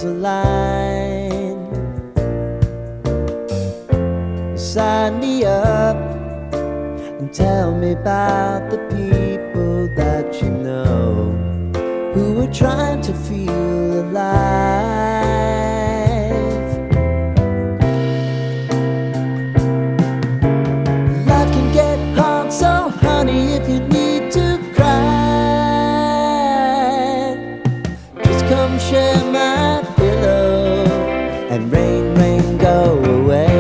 stars align. Sign me up and tell me about the people that you know who are trying to feel alive. Life can get hard, so honey, if you need to cry, just come share my pillow and rain, rain, go away.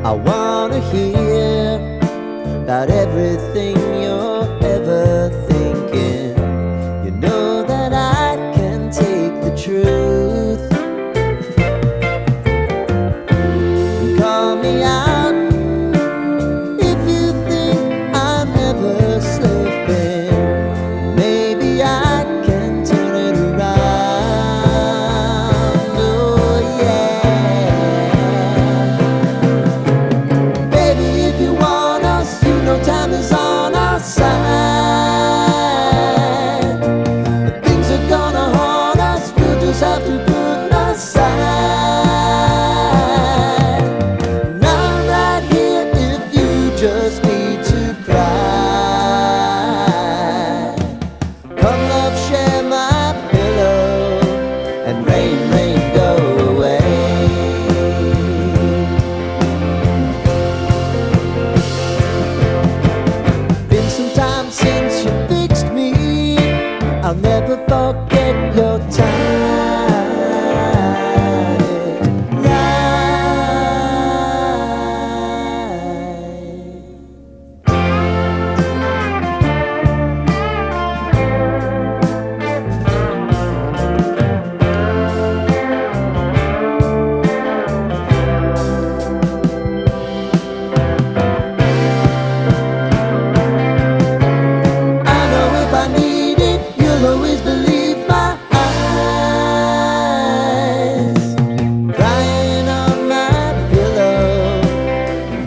I wanna hear about everything you're ever thinking. You know that I can take the truth. Call me out if you think I'm ever slipping. Maybe I can turn it around. Oh yeah. Time is on our side. Things are gonna haunt us, we'll just have to put aside. And I'm right here if you just need to cry. Come love, share my pillow and rain, rain, go away. Since you fixed me, I'll never forget your time.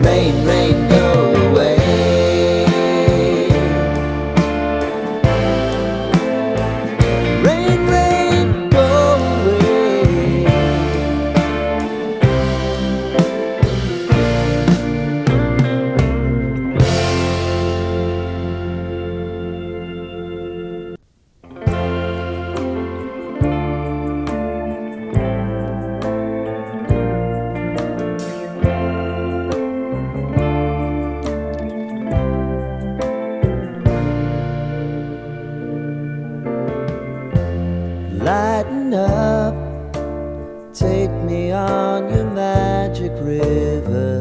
Rain, rain, go away. Rain, rain, go away. Lighten up, take me on your magic river.